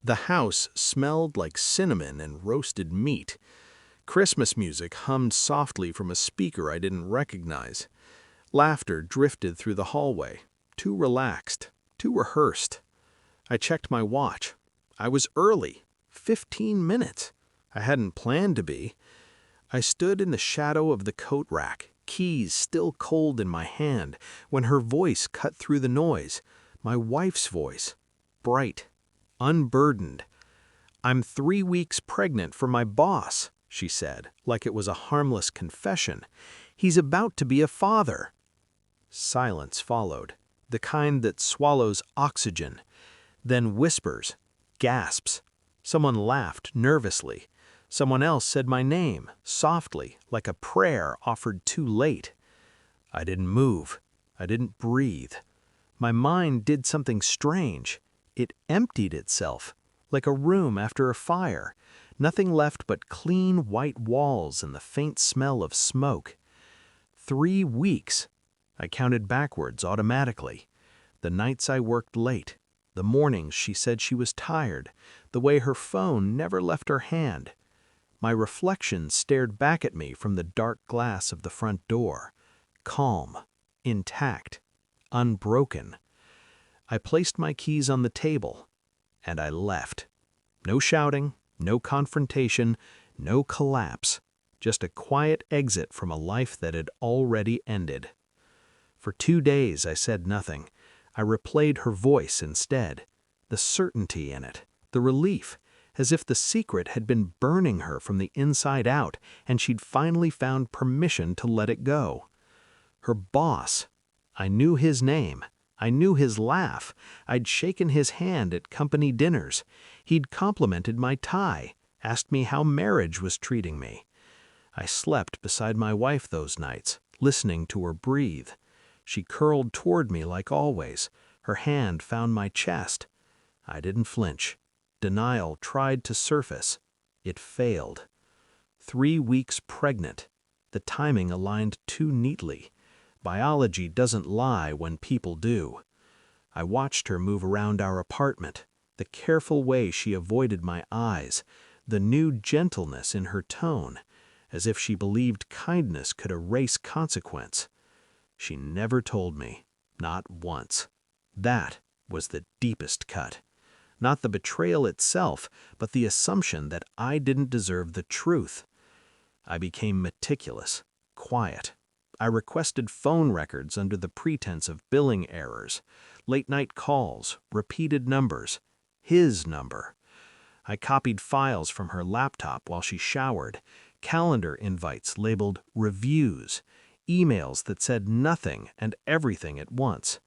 The house smelled like cinnamon and roasted meat. Christmas music hummed softly from a speaker I didn't recognize. Laughter drifted through the hallway, too relaxed, too rehearsed. I checked my watch. I was early, 15 minutes. I hadn't planned to be. I stood in the shadow of the coat rack, keys still cold in my hand, when her voice cut through the noise. My wife's voice, bright, unburdened. "I'm 3 weeks pregnant for my boss," she said, like it was a harmless confession. "He's about to be a father." Silence followed, the kind that swallows oxygen. Then whispers, gasps. Someone laughed nervously. Someone else said my name, softly, like a prayer offered too late. I didn't move. I didn't breathe. My mind did something strange. It emptied itself, like a room after a fire. Nothing left but clean white walls and the faint smell of smoke. 3 weeks. I counted backwards automatically. The nights I worked late, the mornings she said she was tired, the way her phone never left her hand. My reflection stared back at me from the dark glass of the front door. Calm, intact, unbroken. I placed my keys on the table, and I left. No shouting, no confrontation, no collapse, just a quiet exit from a life that had already ended. For 2 days I said nothing. I replayed her voice instead, the certainty in it, the relief, as if the secret had been burning her from the inside out and she'd finally found permission to let it go. Her boss, I knew his name. I knew his laugh. I'd shaken his hand at company dinners. He'd complimented my tie, asked me how marriage was treating me. I slept beside my wife those nights, listening to her breathe. She curled toward me like always. Her hand found my chest. I didn't flinch. Denial tried to surface. It failed. 3 weeks pregnant. The timing aligned too neatly. Biology doesn't lie when people do. I watched her move around our apartment, the careful way she avoided my eyes, the new gentleness in her tone, as if she believed kindness could erase consequence. She never told me, not once. That was the deepest cut. Not the betrayal itself, but the assumption that I didn't deserve the truth. I became meticulous, quiet. I requested phone records under the pretense of billing errors, late-night calls, repeated numbers, his number. I copied files from her laptop while she showered, calendar invites labeled reviews, emails that said nothing and everything at once.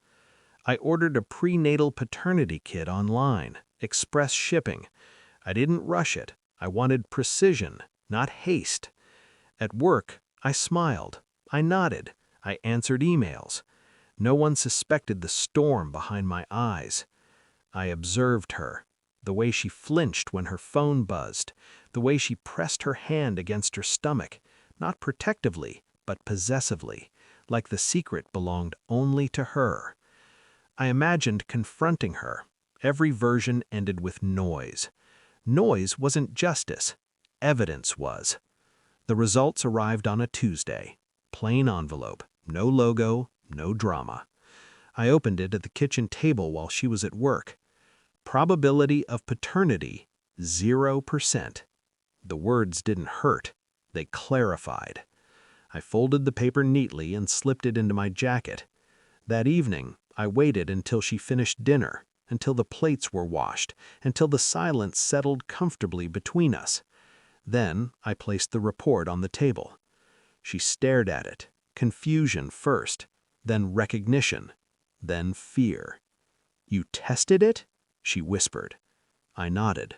I ordered a prenatal paternity kit online, express shipping. I didn't rush it. I wanted precision, not haste. At work, I smiled. I nodded. I answered emails. No one suspected the storm behind my eyes. I observed her, the way she flinched when her phone buzzed, the way she pressed her hand against her stomach, not protectively, but possessively, like the secret belonged only to her. I imagined confronting her. Every version ended with noise. Noise wasn't justice. Evidence was. The results arrived on a Tuesday. Plain envelope, no logo, no drama. I opened it at the kitchen table while she was at work. Probability of paternity, 0%. The words didn't hurt. They clarified. I folded the paper neatly and slipped it into my jacket. That evening, I waited until she finished dinner, until the plates were washed, until the silence settled comfortably between us. Then I placed the report on the table. She stared at it, confusion first, then recognition, then fear. "You tested it?" she whispered. I nodded.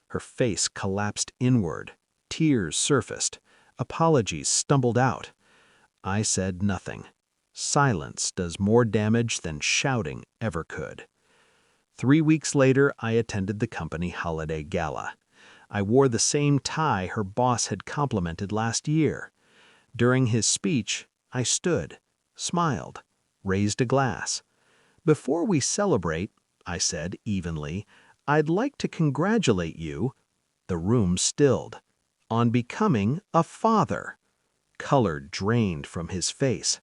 Her face collapsed inward. Tears surfaced. Apologies stumbled out. I said nothing. Silence does more damage than shouting ever could. 3 weeks later, I attended the company holiday gala. I wore the same tie her boss had complimented last year. During his speech, I stood, smiled, raised a glass. "Before we celebrate," I said evenly, I'd like to congratulate you," the room stilled, "on becoming a father." Color drained from his face.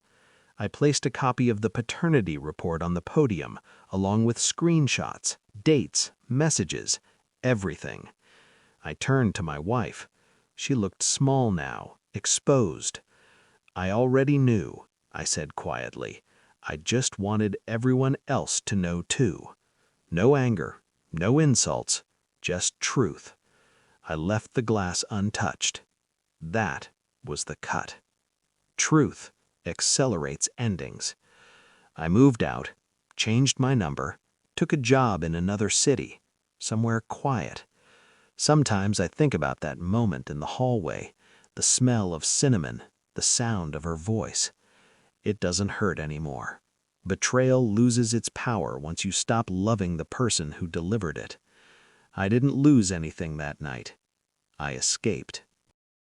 I placed a copy of the paternity report on the podium, along with screenshots, dates, messages, everything. I turned to my wife. She looked small now, exposed. "I already knew," I said quietly. "I just wanted everyone else to know too. No anger, no insults, just truth." I left the glass untouched. That was the cut. Truth accelerates endings. I moved out, changed my number, took a job in another city, somewhere quiet. Sometimes I think about that moment in the hallway, the smell of cinnamon, the sound of her voice. It doesn't hurt anymore. Betrayal loses its power once you stop loving the person who delivered it. I didn't lose anything that night. I escaped.